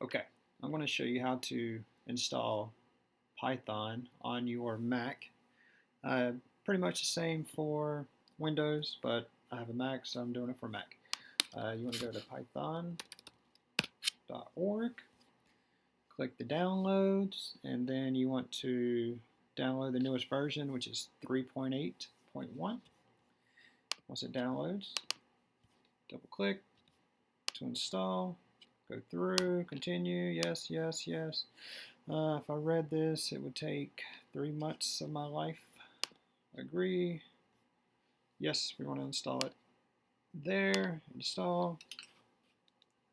Okay, I'm going to show you how to install Python on your Mac. Uh, Pretty much the same for Windows, but I have a Mac, so I'm doing it for Mac. You want to go to python.org, click the downloads, and then you want to download the newest version, which is 3.8.1. Once it downloads, double click to install. Go through, continue, yes, yes, yes. If I read this, it would take 3 months of my life. Agree. Yes, we want to install it. There, install.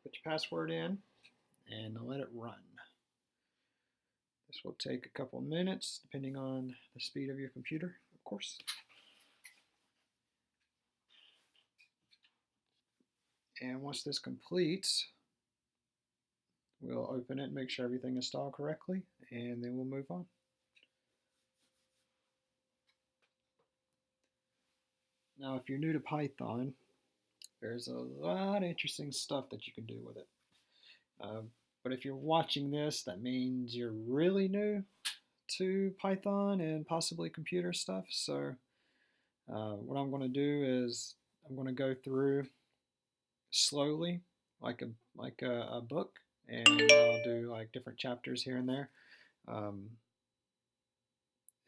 Put your password in and let it run. This will take a couple of minutes, depending on the speed of your computer, of course. And once this completes, we'll open it and make sure everything is installed correctly, and then we'll move on. Now, if you're new to Python, there's a lot of interesting stuff that you can do with it. But if you're watching this, that means you're really new to Python and possibly computer stuff. So what I'm going to do is I'm going to go through slowly, like a book, and I'll do like different chapters here and there.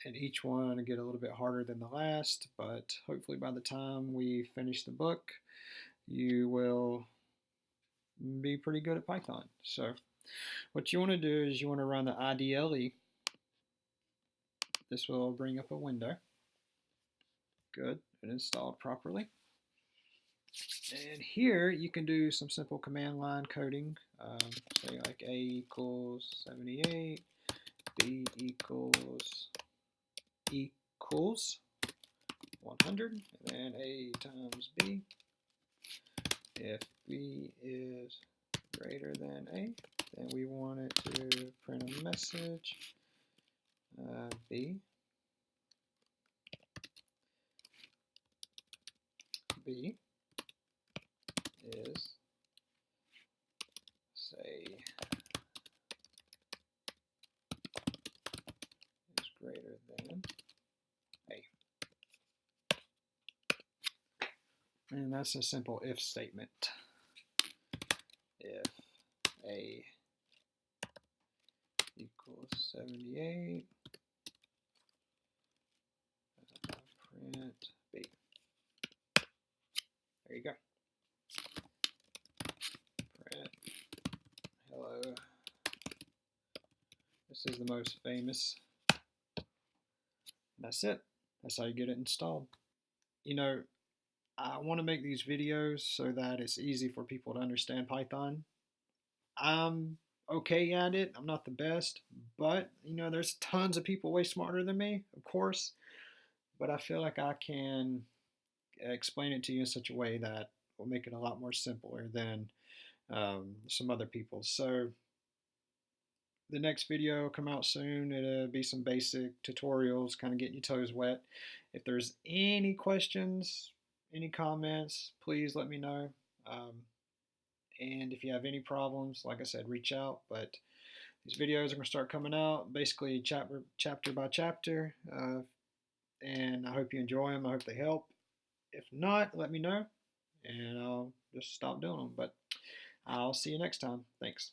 And each one will get a little bit harder than the last, but hopefully by the time we finish the book, you will be pretty good at Python. So what you want to do is you want to run the IDLE. This will bring up a window. Good, and installed properly. And here you can do some simple command line coding. Say like A equals 78, B equals 100, and then A times B. If B is greater than A, then we want it to print a message. B is, say, is greater than A. And that's a simple if statement. If A equals 78, print B. There you go. Print hello. This is the most famous. That's it. That's how you get it installed. You know, I want to make these videos so that it's easy for people to understand Python. I'm okay at it. I'm not the best, but you know, there's tons of people way smarter than me, of course. But I feel like I can explain it to you in such a way that will make it a lot more simpler than some other people. So the next video will come out soon. It'll be some basic tutorials, kind of getting your toes wet. If there's any questions, any comments, please let me know. And if you have any problems, like I said, reach out. But these videos are going to start coming out basically chapter by chapter. And I hope you enjoy them. I hope they help. If not, let me know, and I'll just stop doing them. But I'll see you next time. Thanks.